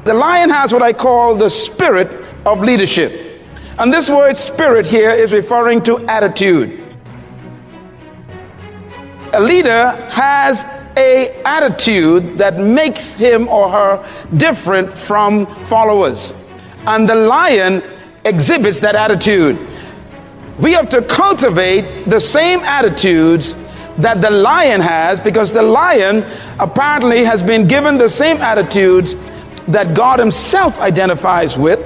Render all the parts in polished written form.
The lion has what I call the spirit of leadership. And this word spirit here is referring to attitude. A leader has an attitude that makes him or her different from followers. And the lion exhibits that attitude. We have to cultivate the same attitudes that the lion has, because the lion apparently has been given the same attitudes that God himself identifies with,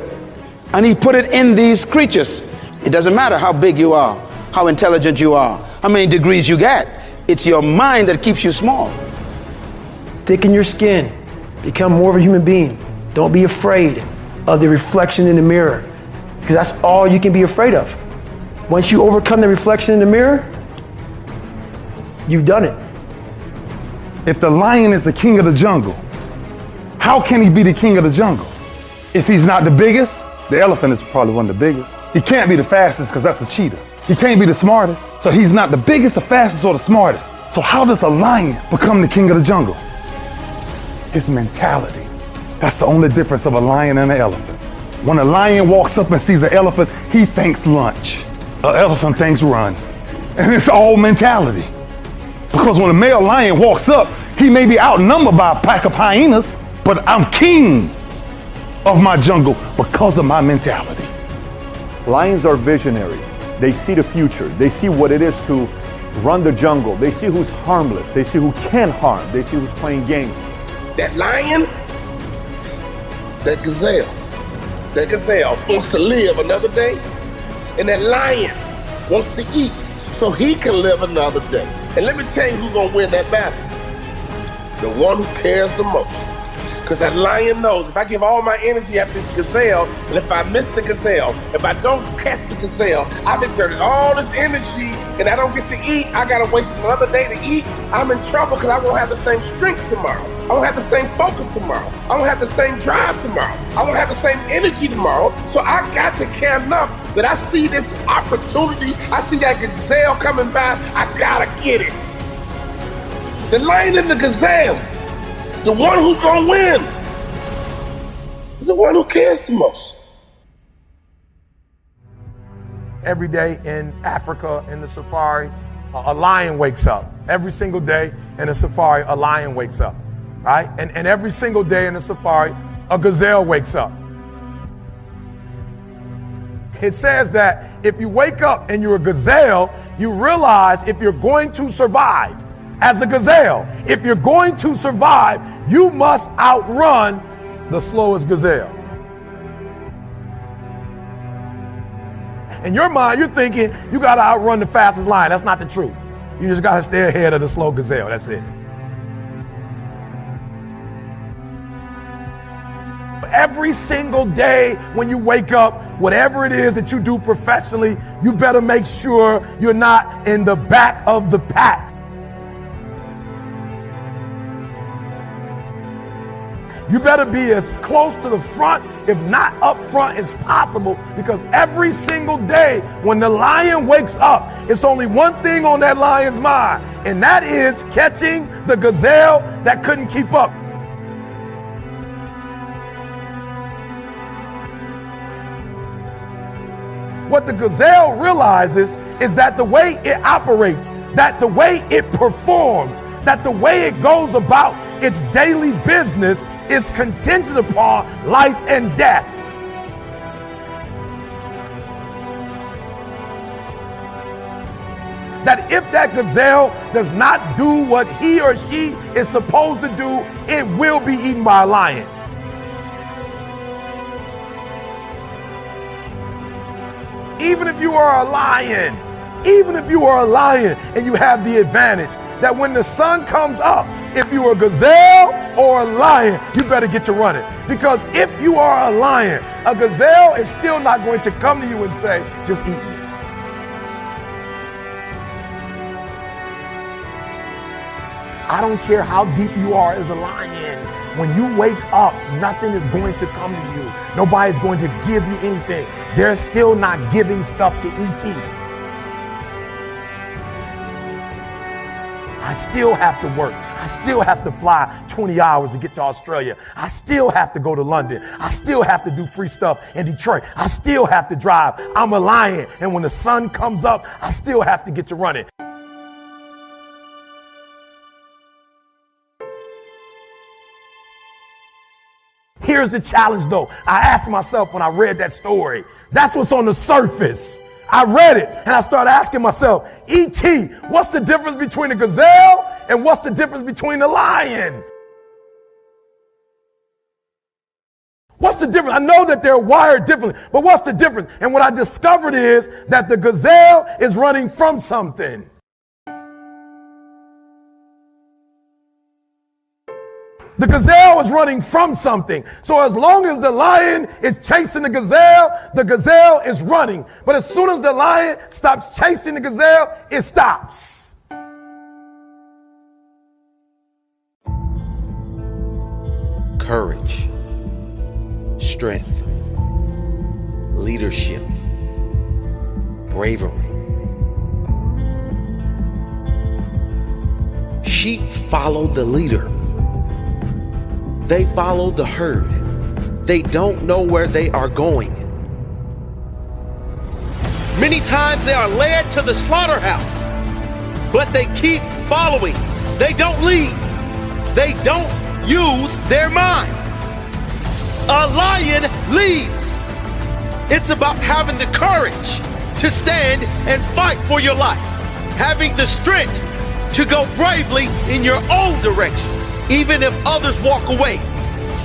and he put it in these creatures. It doesn't matter how big you are, how intelligent you are, how many degrees you get. It's your mind that keeps you small. Thicken your skin. Become more of a human being. Don't be afraid of the reflection in the mirror, because that's all you can be afraid of. Once you overcome the reflection in the mirror, you've done it. If the lion is the king of the jungle, how can he be the king of the jungle? If he's not the biggest, the elephant is probably one of the biggest. He can't be the fastest because that's a cheetah. He can't be the smartest, so he's not the biggest, the fastest, or the smartest. So how does a lion become the king of the jungle? His mentality. That's the only difference of a lion and an elephant. When a lion walks up and sees an elephant, he thinks lunch. An elephant thinks run. And it's all mentality. Because when a male lion walks up, he may be outnumbered by a pack of hyenas, but I'm king of my jungle because of my mentality. Lions are visionaries. They see the future. They see what it is to run the jungle. They see who's harmless. They see who can harm. They see who's playing games. That lion, that gazelle wants to live another day, and that lion wants to eat so he can live another day. And let me tell you who's gonna win that battle. The one who cares the most. Because that lion knows if I give all my energy after this gazelle, and if I miss the gazelle, if I don't catch the gazelle, I've exerted all this energy and I don't get to eat, I gotta waste another day to eat, I'm in trouble because I won't have the same strength tomorrow. I won't have the same focus tomorrow. I won't have the same drive tomorrow. I won't have the same energy tomorrow. So I got to care enough that I see this opportunity, I see that gazelle coming by, I gotta get it. The lion and the gazelle, the one who's gonna win is the one who cares the most. Every day in Africa, in the safari, a lion wakes up. Every single day in the safari, a lion wakes up, right? And every single day in the safari, a gazelle wakes up. It says that if you wake up and you're a gazelle, you realize if you're going to survive, as a gazelle, if you're going to survive, you must outrun the slowest gazelle. In your mind, you're thinking you gotta outrun the fastest lion. That's not the truth. You just gotta stay ahead of the slow gazelle, that's it. Every single day when you wake up, whatever it is that you do professionally, you better make sure you're not in the back of the pack. You better be as close to the front, if not up front, as possible, because every single day when the lion wakes up, it's only one thing on that lion's mind, and that is catching the gazelle that couldn't keep up. What the gazelle realizes is that the way it operates, that the way it performs, that the way it goes about its daily business is contingent upon life and death. That if that gazelle does not do what he or she is supposed to do, it will be eaten by a lion. Even if you are a lion, and you have the advantage that when the sun comes up, if you are a gazelle or a lion, you better get to running. Because if you are a lion, a gazelle is still not going to come to you and say, just eat me. I don't care how deep you are as a lion. When you wake up, nothing is going to come to you. Nobody's going to give you anything. They're still not giving stuff to ET. I still have to work. I still have to fly 20 hours to get to Australia. I still have to go to London. I still have to do free stuff in Detroit. I still have to drive. I'm a lion. And when the sun comes up, I still have to get to running. Here's the challenge though. I asked myself when I read that story, that's what's on the surface. I read it and I started asking myself, E.T., what's the difference between a gazelle and what's the difference between a lion? What's the difference? I know that they're wired differently, but what's the difference? And what I discovered is that the gazelle is running from something. The gazelle is running from something. So as long as the lion is chasing the gazelle is running. But as soon as the lion stops chasing the gazelle, it stops. Courage, strength, leadership, bravery. Sheep follow the leader. They follow the herd. They don't know where they are going. Many times they are led to the slaughterhouse, but they keep following. They don't lead. They don't use their mind. A lion leads. It's about having the courage to stand and fight for your life, having the strength to go bravely in your own direction. Even if others walk away,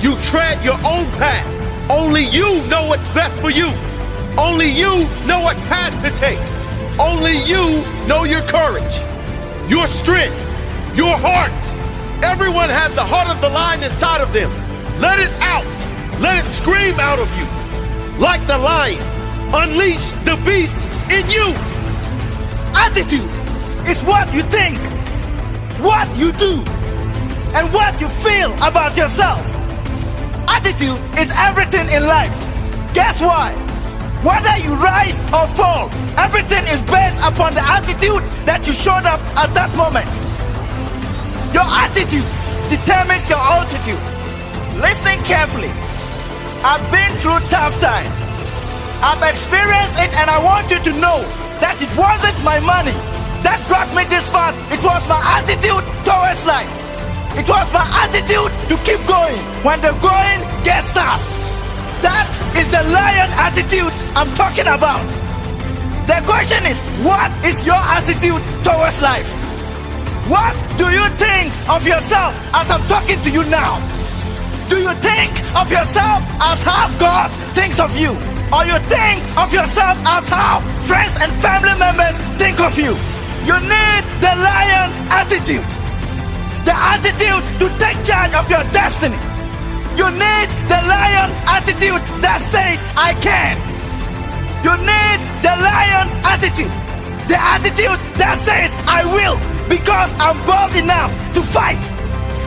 you tread your own path. Only you know what's best for you. Only you know what path to take. Only you know your courage, your strength, your heart. Everyone has the heart of the lion inside of them. Let it out. Let it scream out of you. Like the lion, unleash the beast in you. Attitude is what you think, what you do, and what you feel about yourself. Attitude is everything in life. Guess why? Whether you rise or fall, everything is based upon the attitude that you showed up at that moment. Your attitude determines your altitude. Listening carefully. I've been through tough time. I've experienced it, and I want you to know that it wasn't my money that brought me this far. It was my attitude towards life. It was my attitude to keep going when the going gets tough. That is the lion attitude I'm talking about. The question is, what is your attitude towards life? What do you think of yourself as I'm talking to you now? Do you think of yourself as how God thinks of you? Or you think of yourself as how friends and family members think of you? You need the lion attitude. The attitude to take charge of your destiny. You need the lion attitude that says, I can. You need the lion attitude. The attitude that says, I will, because I'm bold enough to fight.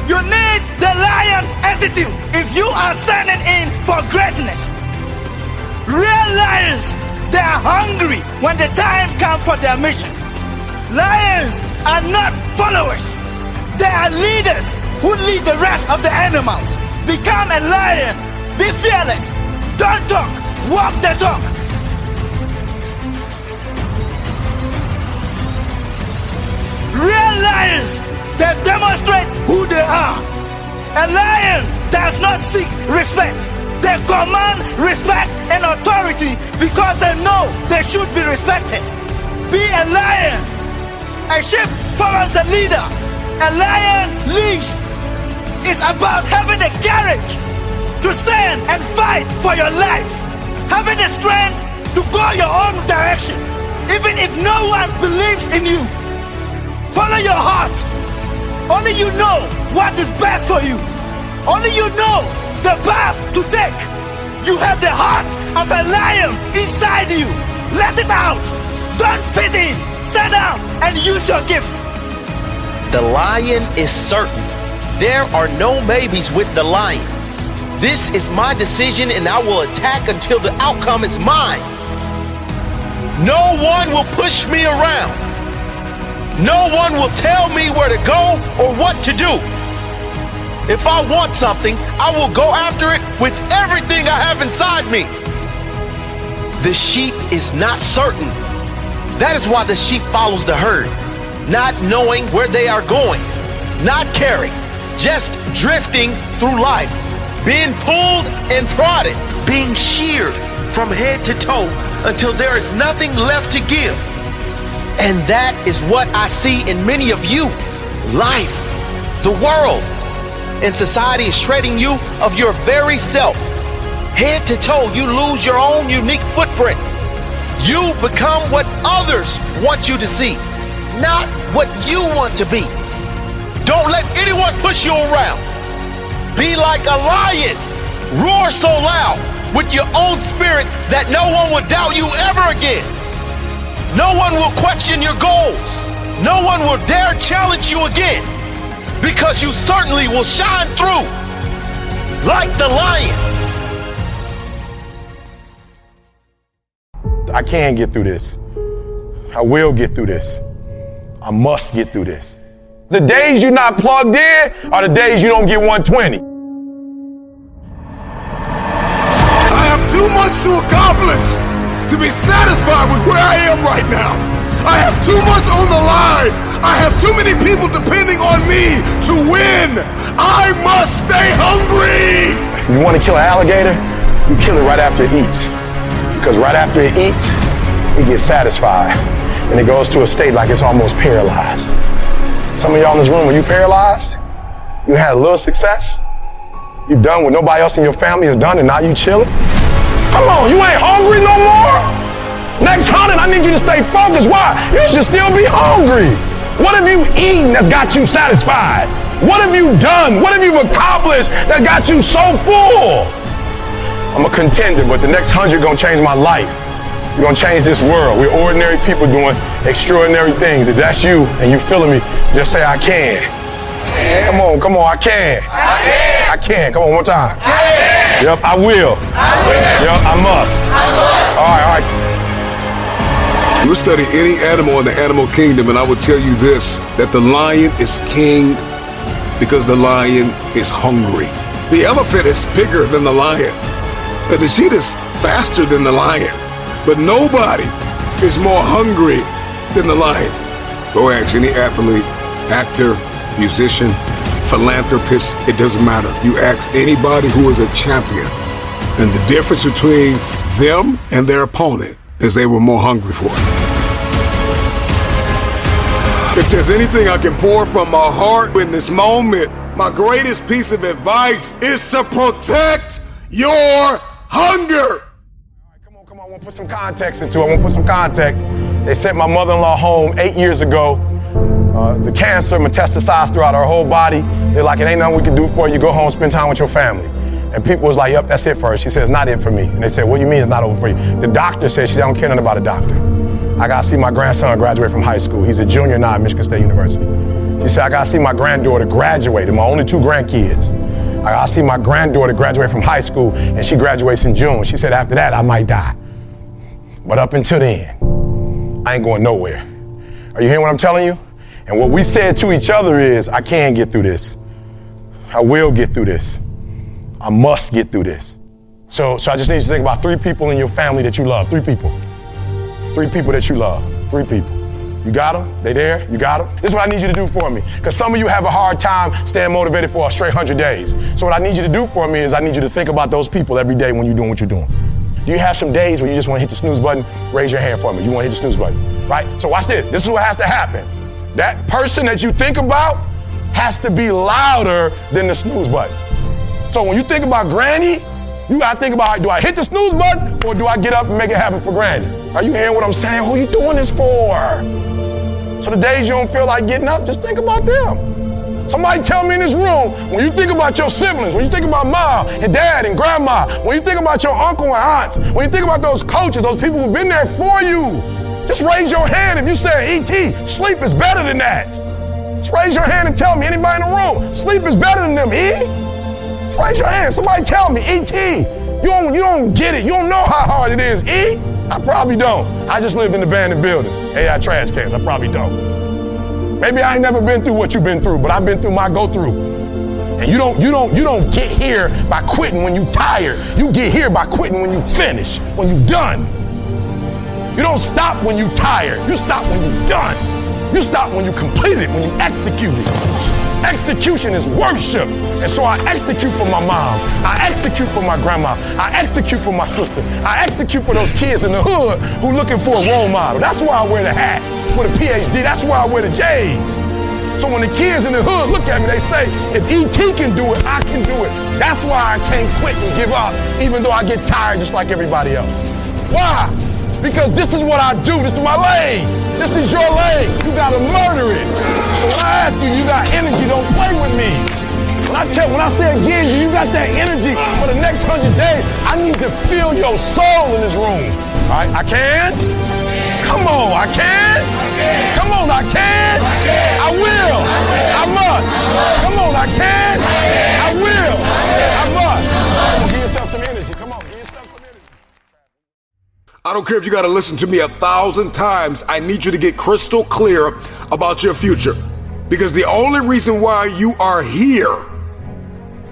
You need the lion attitude if you are standing in for greatness. Real lions, they are hungry when the time comes for their mission. Lions are not followers. They are leaders who lead the rest of the animals. Become a lion. Be fearless. Don't talk. Walk the talk. Real lions, they demonstrate who they are. A lion does not seek respect. They command respect and authority because they know they should be respected. Be a lion. A sheep follows a leader. A lion leads. It's about having the courage to stand and fight for your life. Having the strength to go your own direction, even if no one believes in you. Follow your heart. Only you know what is best for you. Only you know the path to take. You have the heart of a lion inside you. Let it out. Don't fit in. Stand out and use your gift. The lion is certain. There are no maybes with the lion. This is my decision and I will attack until the outcome is mine. No one will push me around. No one will tell me where to go or what to do. If I want something, I will go after it with everything I have inside me. The sheep is not certain. That is why the sheep follows the herd, not knowing where they are going, not caring, just drifting through life, being pulled and prodded, being sheared from head to toe until there is nothing left to give. And that is what I see in many of you. Life, the world, and society is shredding you of your very self. Head to toe, you lose your own unique footprint. You become what others want you to see, not what you want to be. Don't let anyone push you around. Be like a lion. Roar so loud with your own spirit that no one will doubt you ever again. No one will question your goals. No one will dare challenge you again, because you certainly will shine through like the lion. I can get through this. I will get through this. I must get through this. The days you're not plugged in are the days you don't get 120. I have too much to accomplish to be satisfied with where I am right now. I have too much on the line. I have too many people depending on me to win. I must stay hungry. You want to kill an alligator? You kill it right after it eats. Because right after it eats, it gets satisfied. And it goes to a state like it's almost paralyzed. Some of y'all in this room, when you paralyzed, you had a little success. You done what nobody else in your family has done, and now you chilling. Come on, you ain't hungry no more? Next 100, I need you to stay focused. Why? You should still be hungry. What have you eaten that's got you satisfied? What have you done? What have you accomplished that got you so full? I'm a contender, but the next 100 gonna change my life. It's gonna change this world. We're ordinary people doing extraordinary things. If that's you and you feeling me, just say I can. Come on, I can. I can. Come on, one more time. Yep, I will. Yep, I must. All right. You study any animal in the animal kingdom, and I will tell you this, that the lion is king because the lion is hungry. The elephant is bigger than the lion. And the cheetah is faster than the lion. But nobody is more hungry than the lion. Go ask any athlete, actor, musician, philanthropist, it doesn't matter. You ask anybody who is a champion, and the difference between them and their opponent is they were more hungry for it. If there's anything I can pour from my heart in this moment, my greatest piece of advice is to protect your hunger. Come on, I want to put some context into it. They sent my mother-in-law home 8 years ago. The cancer metastasized throughout her whole body. They're like, it ain't nothing we can do for you. Go home, spend time with your family. And people was like, yep, that's it for her. She said, it's not it for me. And they said, what do you mean it's not over for you? The doctor said, she said, I don't care nothing about a doctor. I got to see my grandson graduate from high school. He's a junior now at Michigan State University. She said, I got to see my granddaughter graduate, and my only 2 grandkids. I got to see my granddaughter graduate from high school, and she graduates in June. She said, after that, I might die. But up until then, I ain't going nowhere. Are you hearing what I'm telling you? And what we said to each other is, I can get through this. I will get through this. I must get through this. So I just need you to think about 3 people in your family that you love. 3 people. 3 people that you love. 3 people. You got them? They there? You got them? This is what I need you to do for me. Because some of you have a hard time staying motivated for a straight 100 days. So what I need you to do for me is I need you to think about those people every day when you're doing what you're doing. Do you have some days where you just want to hit the snooze button? Raise your hand for me. You want to hit the snooze button, right? So watch this. This is what has to happen. That person that you think about has to be louder than the snooze button. So when you think about Granny, you gotta think about, do I hit the snooze button or do I get up and make it happen for Granny? Are you hearing what I'm saying? Who you doing this for? So the days you don't feel like getting up, just think about them. Somebody tell me in this room, when you think about your siblings, when you think about mom and dad and grandma, when you think about your uncle and aunts, when you think about those coaches, those people who've been there for you, just raise your hand if you say, E.T., sleep is better than that. Just raise your hand and tell me, anybody in the room, sleep is better than them, E? Just raise your hand, somebody tell me, E.T., you don't get it, you don't know how hard it is, E? I probably don't. I just lived in abandoned buildings, AI trash cans, I probably don't. Maybe I ain't never been through what you've been through, but I've been through my go-through. And you don't get here by quitting when you tired. You get here by quitting when you finish, when you done. You don't stop when you tired. You stop when you done. You stop when you complete it, when you execute it. Execution is worship. And so I execute for my mom. I execute for my grandma. I execute for my sister. I execute for those kids in the hood who looking for a role model. That's why I wear the hat with a PhD. That's why I wear the J's. So when the kids in the hood look at me, they say, if E.T. can do it, I can do it. That's why I can't quit and give up, even though I get tired just like everybody else. Why? Because this is what I do. This is my lane. This is your lane. You gotta murder it. So when I ask you, you got energy, don't play with me. When I say again, you got that energy for the next 100 days, I need to feel your soul in this room. All right, I can? Come on, I can? Come on, I can? I will. I must. Come on, I can? I will. I must. Come on, give yourself some energy. Come on, give yourself some energy. I don't care if you got to listen to me 1,000 times. I need you to get crystal clear about your future. Because the only reason why you are here,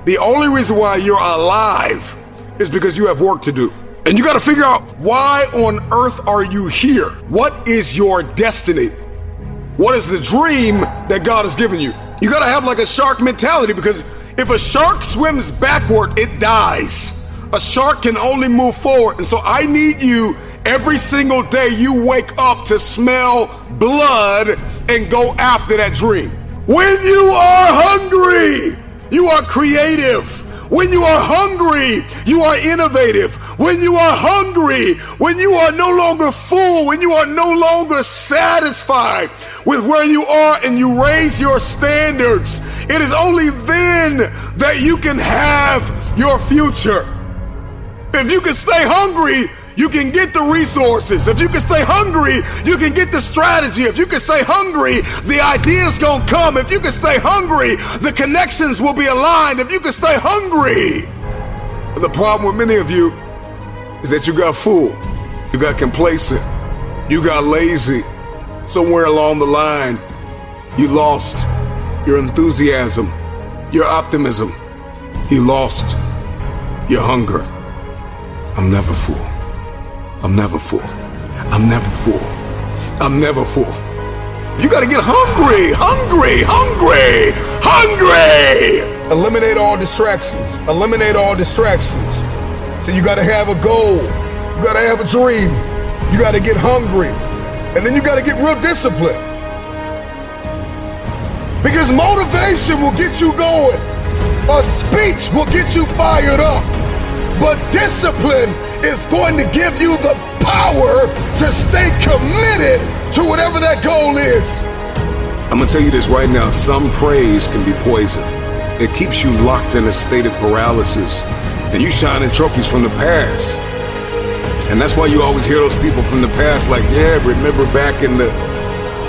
the only reason why you're alive is because you have work to do. And you got to figure out, why on earth are you here? What is your destiny? What is the dream that God has given you? You got to have like a shark mentality, because if a shark swims backward, it dies. A shark can only move forward. And so I need you every single day you wake up to smell blood and go after that dream. When you are hungry, you are creative. When you are hungry, you are innovative. When you are hungry, when you are no longer full, when you are no longer satisfied with where you are and you raise your standards, it is only then that you can have your future. If you can stay hungry, you can get the resources. If you can stay hungry, you can get the strategy. If you can stay hungry, the ideas gonna come. If you can stay hungry, the connections will be aligned. If you can stay hungry. The problem with many of you is that you got full, you got complacent, you got lazy. Somewhere along the line, you lost your enthusiasm, your optimism. You lost your hunger. I'm never full. I'm never full. I'm never full. I'm never full. You gotta get hungry, hungry, hungry, hungry! Eliminate all distractions. Eliminate all distractions. So you gotta have a goal. You gotta have a dream. You gotta get hungry. And then you gotta get real disciplined. Because motivation will get you going. A speech will get you fired up. But discipline is going to give you the power to stay committed to whatever that goal is. I'm gonna tell you this right now, some praise can be poison. It keeps you locked in a state of paralysis, and you shining trophies from the past. And that's why you always hear those people from the past like, yeah, remember back in the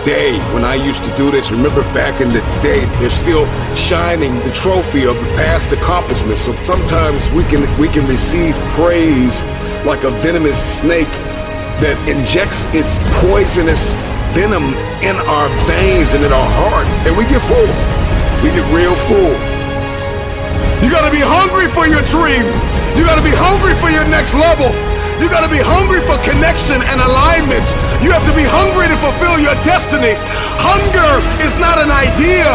day when I used to do this, remember back in the day. They're still shining the trophy of the past accomplishments. So sometimes we can receive praise like a venomous snake that injects its poisonous venom in our veins and in our heart, and we get full. We get real full. You gotta be hungry for your dream. You gotta be hungry for your next level. You gotta be hungry for connection and alignment. You have to be hungry to fulfill your destiny. Hunger is not an idea.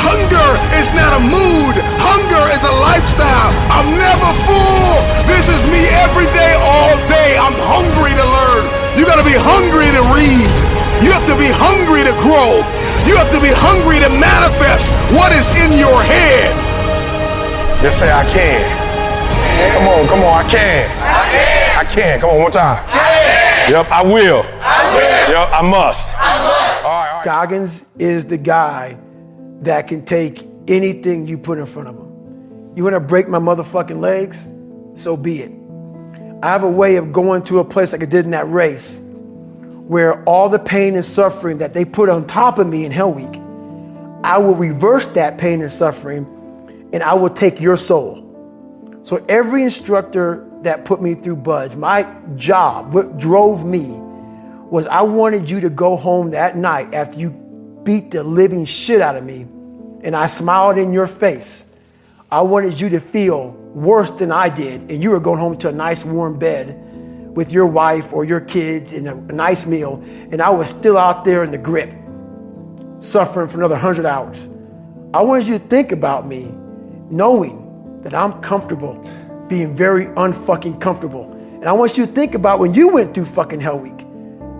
Hunger is not a mood. Hunger is a lifestyle. I'm never full. This is me every day, all day. I'm hungry to learn. You gotta be hungry to read. You have to be hungry to grow. You have to be hungry to manifest what is in your head. Just say, I can. Come on, I can. I can. Come on, one time. Yep, I will. Yep, I must. All right. Goggins is the guy that can take anything you put in front of him. You want to break my motherfucking legs? So be it. I have a way of going to a place like I did in that race where all the pain and suffering that they put on top of me in Hell Week, I will reverse that pain and suffering, and I will take your soul. So every instructor that put me through Budge, my job, what drove me, was I wanted you to go home that night after you beat the living shit out of me and I smiled in your face, I wanted you to feel worse than I did, and you were going home to a nice warm bed with your wife or your kids and a nice meal, and I was still out there in the grip, suffering for another 100 hours. I wanted you to think about me knowing that I'm comfortable being very unfucking comfortable. And I want you to think about when you went through fucking Hell Week,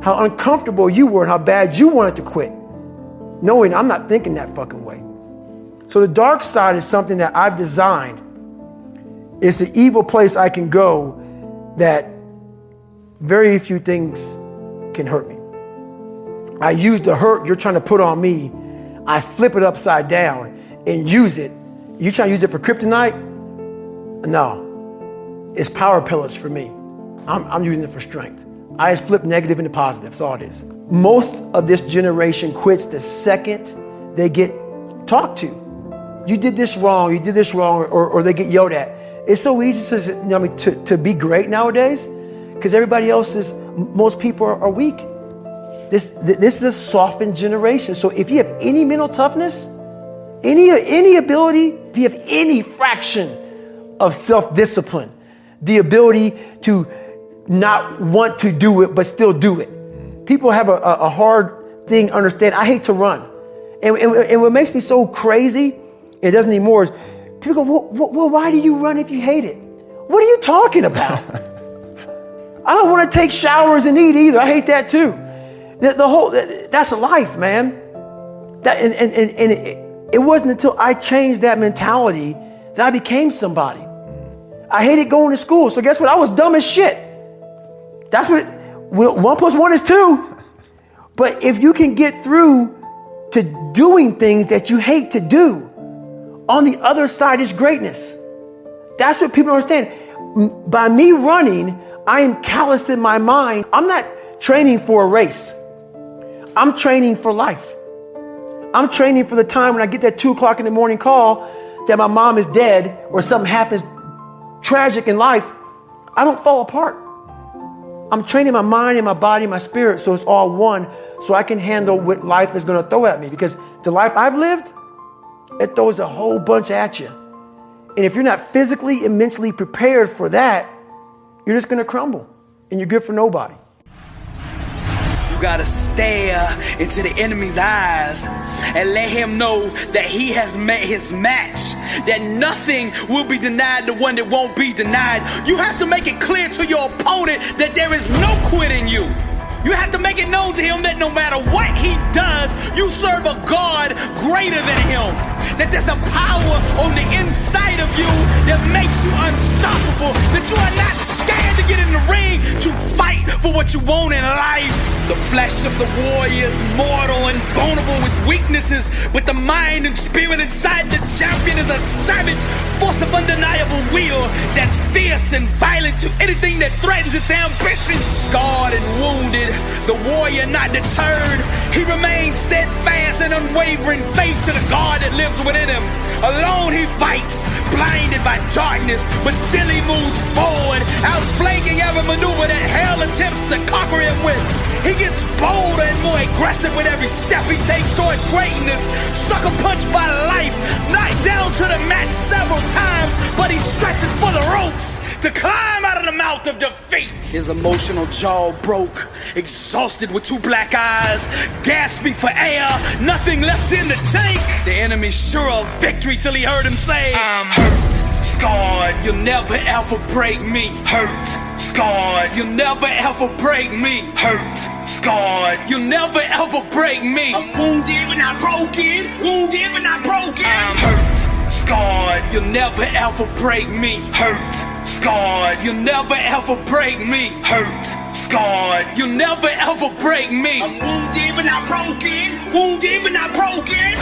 how uncomfortable you were and how bad you wanted to quit, knowing I'm not thinking that fucking way. So the dark side is something that I've designed. It's an evil place I can go that very few things can hurt me. I use the hurt you're trying to put on me, I flip it upside down and use it. You trying to use it for kryptonite? No, it's power pillars for me. I'm using it for strength. I just flip negative into positive, that's all it is. Most of this generation quits the second they get talked to. You did this wrong, or they get yelled at. It's so easy to be great nowadays because everybody else is, most people are weak. This is a softened generation. So if you have any mental toughness, any ability, if you have any fraction of self-discipline, the ability to not want to do it but still do it. People have a hard thing understand. I hate to run. And what makes me so crazy, it doesn't anymore, is people go, well, why do you run if you hate it? What are you talking about? I don't want to take showers and eat either. I hate that too. That's life, man. It wasn't until I changed that mentality that I became somebody. I hated going to school. So guess what? I was dumb as shit. That's what 1 + 1 is 2. But if you can get through to doing things that you hate to do, on the other side is greatness. That's what people don't understand. By me running, I am callous in my mind. I'm not training for a race. I'm training for life. I'm training for the time when I get that 2 o'clock in the morning call that my mom is dead or something happens tragic in life. I don't fall apart. I'm training my mind and my body and my spirit so it's all one, so I can handle what life is going to throw at me, because the life I've lived, it throws a whole bunch at you. And if you're not physically and mentally prepared for that, you're just going to crumble and you're good for nobody. You gotta stare into the enemy's eyes and let him know that he has met his match, that nothing will be denied the one that won't be denied. You have to make it clear to your opponent that there is no quit in you. You have to make it known to him that no matter what he does, you serve a God greater than him. That there's a power on the inside of you that makes you unstoppable. That you are not scared to get in the ring to fight for what you want in life. The flesh of the warrior is mortal and vulnerable with weaknesses, but the mind and spirit inside the champion is a savage force of undeniable will that's fierce and violent to anything that threatens its ambition. Scarred and wounded, the warrior not deterred, he remains steadfast and unwavering faith to the God that lives within him. Alone he fights, blinded by darkness, but still he moves forward, outflanking every maneuver that hell attempts to conquer him with. He gets bolder and more aggressive with every step he takes toward greatness. Sucker punched by life, knocked down to the mat several times, but he stretches for the ropes to climb out of the mouth of defeat. His emotional jaw broke, exhausted with 2 black eyes, gasping for air, nothing left in the tank. The enemy sure of victory till he heard him say, I'm hurt, scarred, you'll never ever break me. Hurt, scarred, you'll never ever break me. Hurt, scarred, you'll never ever break me. I'm wounded but not broken, wounded but not broken. I'm hurt, scarred, you'll never ever break me. Hurt, scarred, you'll never ever break me. Hurt, scarred, you'll never ever break me. I'm wounded but not broken, wounded but not broken.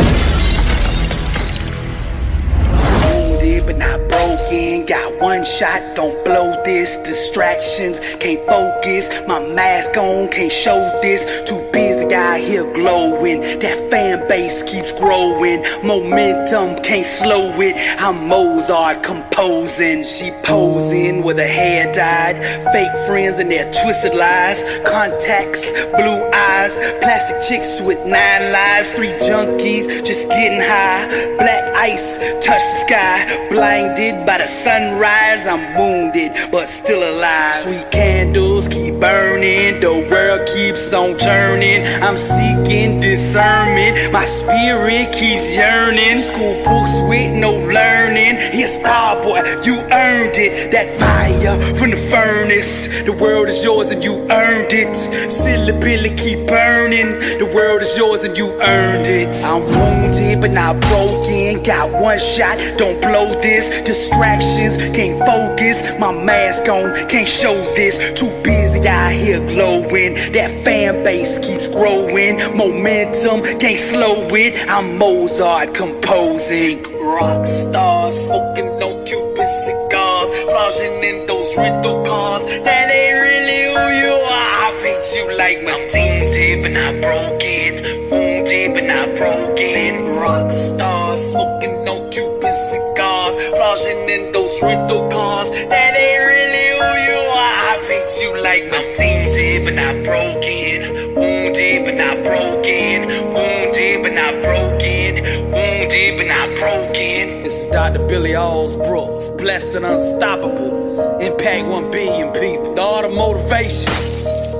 Wounded but not broken. Got one shot, don't blow this. Distractions, can't focus. My mask on, can't show this. Too busy out here glowing. That fan base keeps growing. Momentum, can't slow it. I'm Mozart composing. She posing with her hair dyed. Fake friends and their twisted lies. Contacts, blue eyes. Plastic chicks with 9 lives. 3 junkies just getting high. Black ice, touch the sky. Blinded by the sunrise. I'm wounded, but still alive. Sweet candles keep burning. The world keeps on turning. I'm seeking discernment. My spirit keeps yearning. School books with no learning. Here, star boy, you earned it. That fire from the furnace. The world is yours and you earned it. Silly Billy keep burning. The world is yours and you earned it. I'm wounded but not broken. Got one shot, don't blow this. Distractions, can't focus. My mask on, can't show this. Too busy out here glowing. That fan base keeps growing. Momentum, can't slow it. I'm Mozart composing. Rock stars, smoking no Cuban cigars. Flashing in those rental cars. That ain't really who you are. I beat you like my team, but not broken. Wounded but not broken. Rock stars, smoking no Cuban cigars. Flashing in those rental cars. That ain't really who you are. I beat you like my team, but not broken. Wounded but not broken. Wounded but not broken. Wounded but not broken. This is Dr. Billy Alsbrooks, blessed and unstoppable. Impact 1 billion people. The art of motivation.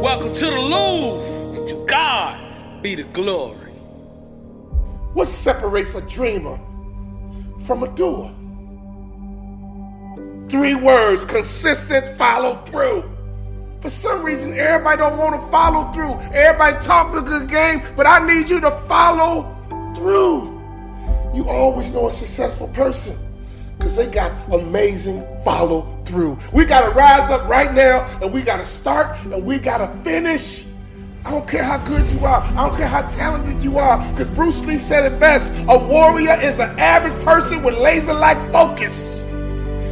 Welcome to the Louvre. And to God be the glory. What separates a dreamer from a doer? 3 words: consistent follow through. For some reason, everybody don't want to follow through. Everybody talk a good game, but I need you to follow through. You always know a successful person because they got amazing follow through. We got to rise up right now, and we got to start, and we got to finish. I don't care how good you are. I don't care how talented you are, because Bruce Lee said it best. A warrior is an average person with laser-like focus.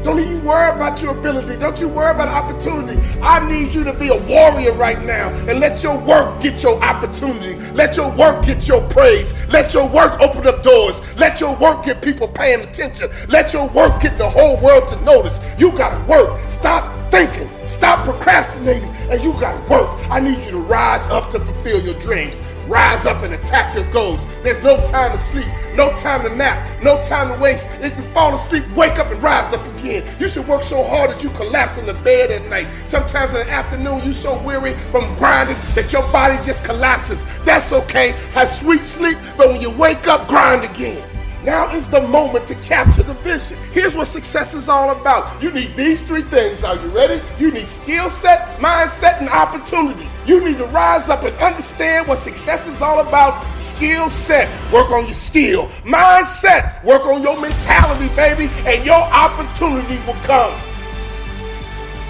Don't even worry about your ability. Don't you worry about opportunity. I need you to be a warrior right now and let your work get your opportunity. Let your work get your praise. Let your work open up doors. Let your work get people paying attention. Let your work get the whole world to notice. You gotta work. Stop thinking. Stop procrastinating, and you gotta work. I need you to rise up to fulfill your dreams. Rise up and attack your goals. There's no time to sleep, no time to nap, no time to waste. If you fall asleep, wake up and rise up again. You should work so hard that you collapse in the bed at night. Sometimes in the afternoon, you're so weary from grinding that your body just collapses. That's okay. Have sweet sleep, but when you wake up, grind again. Now is the moment to capture the vision. Here's what success is all about. You need these 3 things. Are you ready? You need skill set, mindset, and opportunity. You need to rise up and understand what success is all about. Skill set, work on your skill. Mindset, work on your mentality, baby, and your opportunity will come.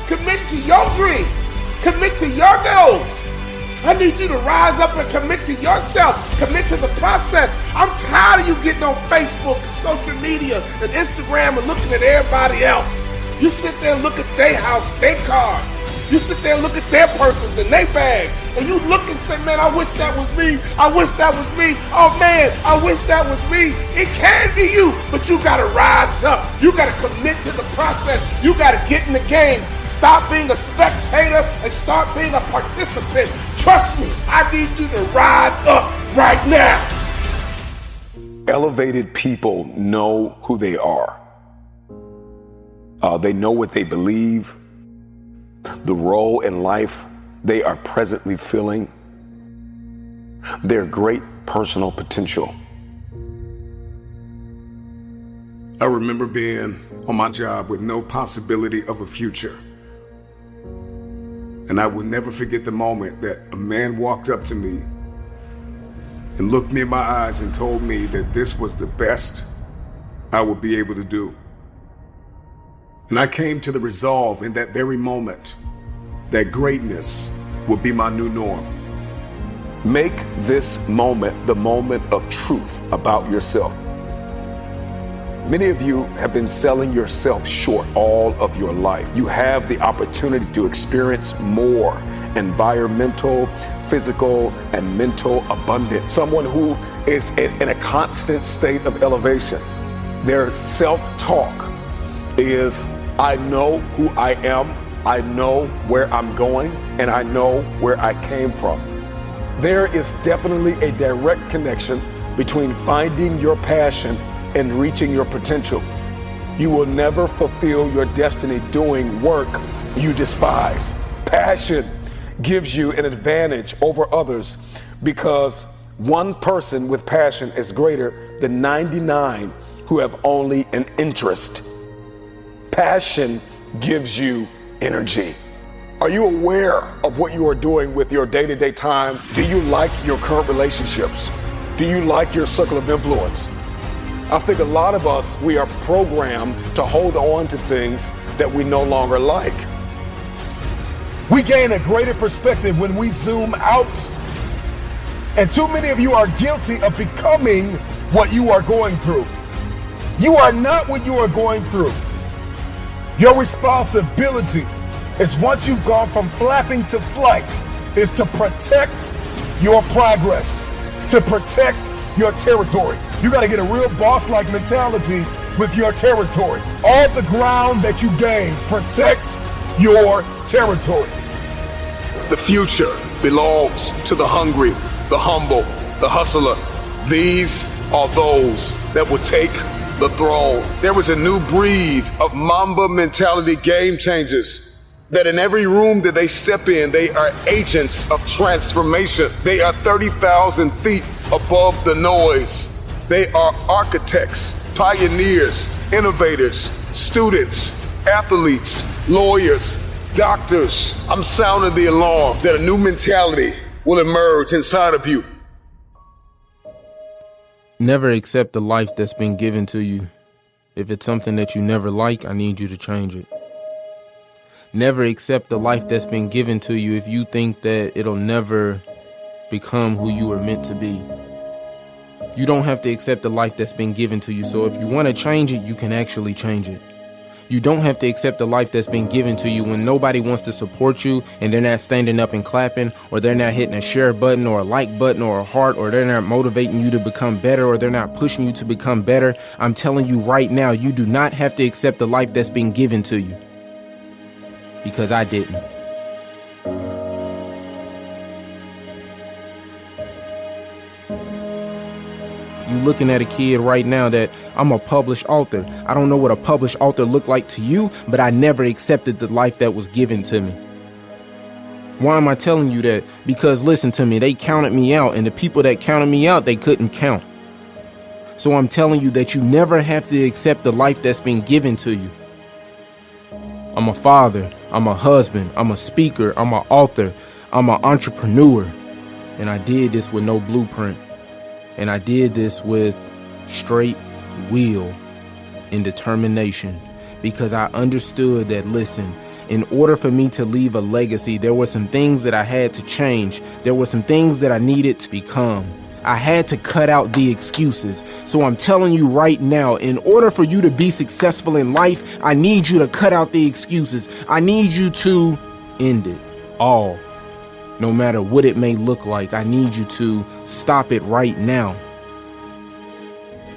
Commit to your dreams. Commit to your goals. I need you to rise up and commit to yourself. Commit to the process. I'm tired of you getting on Facebook and social media and Instagram and looking at everybody else. You sit there and look at their house, their car. You sit there and look at their purses and their bag. And you look and say, man, I wish that was me. I wish that was me. Oh man, I wish that was me. It can be you, but you gotta rise up. You gotta commit to the process. You gotta get in the game. Stop being a spectator and start being a participant. Trust me, I need you to rise up right now. Elevated people know who they are. They know what they believe, the role in life they are presently filling, their great personal potential. I remember being on my job with no possibility of a future. And I will never forget the moment that a man walked up to me and looked me in my eyes and told me that this was the best I would be able to do. And I came to the resolve in that very moment that greatness would be my new norm. Make this moment the moment of truth about yourself. Many of you have been selling yourself short all of your life. You have the opportunity to experience more environmental, physical, and mental abundance. Someone who is in a constant state of elevation. Their self-talk is, I know who I am, I know where I'm going, and I know where I came from. There is definitely a direct connection between finding your passion and reaching your potential. You will never fulfill your destiny doing work you despise. Passion gives you an advantage over others because one person with passion is greater than 99 who have only an interest. Passion gives you energy. Are you aware of what you are doing with your day-to-day time? Do you like your current relationships? Do you like your circle of influence? I think a lot of us, we are programmed to hold on to things that we no longer like. We gain a greater perspective when we zoom out. And too many of you are guilty of becoming what you are going through. You are not what you are going through. Your responsibility is, once you've gone from flapping to flight, is to protect your progress, to protect your territory. You got to get a real boss-like mentality with your territory. All the ground that you gain, protect your territory. The future belongs to the hungry, the humble, the hustler. These are those that will take the throne. There is a new breed of Mamba mentality game changers that in every room that they step in, they are agents of transformation. They are 30,000 feet above the noise. They are architects, pioneers, innovators, students, athletes, lawyers, doctors. I'm sounding the alarm that a new mentality will emerge inside of you. Never accept the life that's been given to you. If it's something that you never like, I need you to change it. Never accept the life that's been given to you if you think that it'll never become who you were meant to be. You don't have to accept the life that's been given to you. So if you want to change it, you can actually change it. You don't have to accept the life that's been given to you when nobody wants to support you and they're not standing up and clapping, or they're not hitting a share button or a like button or a heart, or they're not motivating you to become better, or they're not pushing you to become better. I'm telling you right now, you do not have to accept the life that's been given to you, because I didn't. You looking at a kid right now that I'm a published author. I don't know what a published author looked like to you, but I never accepted the life that was given to me. Why am I telling you that? Because listen to me, they counted me out, and the people that counted me out, they couldn't count. So I'm telling you that you never have to accept the life that's been given to you. I'm a father, I'm a husband, I'm a speaker, I'm an author, I'm an entrepreneur, and I did this with no blueprint. And I did this with straight will and determination, because I understood that, listen, in order for me to leave a legacy, there were some things that I had to change. There were some things that I needed to become. I had to cut out the excuses. So I'm telling you right now, in order for you to be successful in life, I need you to cut out the excuses. I need you to end it all. No matter what it may look like, I need you to stop it right now.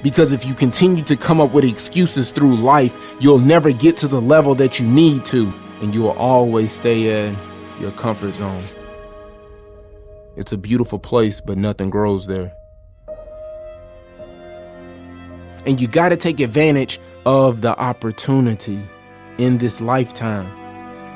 Because if you continue to come up with excuses through life, you'll never get to the level that you need to, and you will always stay in your comfort zone. It's a beautiful place, but nothing grows there. And you got to take advantage of the opportunity in this lifetime.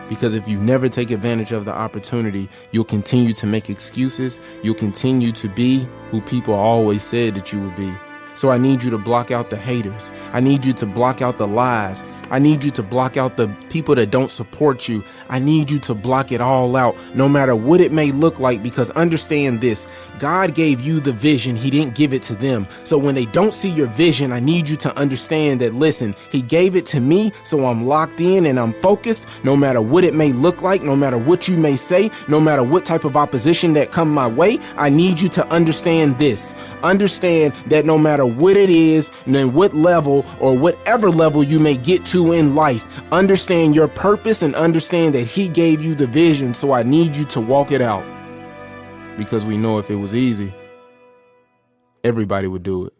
Because if you never take advantage of the opportunity, you'll continue to make excuses. You'll continue to be who people always said that you would be. So I need you to block out the haters. I need you to block out the lies. I need you to block out the people that don't support you. I need you to block it all out, no matter what it may look like, because understand this, God gave you the vision. He didn't give it to them. So when they don't see your vision, I need you to understand that, listen, He gave it to me, so I'm locked in and I'm focused, no matter what it may look like, no matter what you may say, no matter what type of opposition that come my way. I need you to understand this. Understand that no matter matter what it is, and then what level or whatever level you may get to in life. Understand your purpose and understand that he gave you the vision, so I need you to walk it out. Because we know if it was easy, everybody would do it.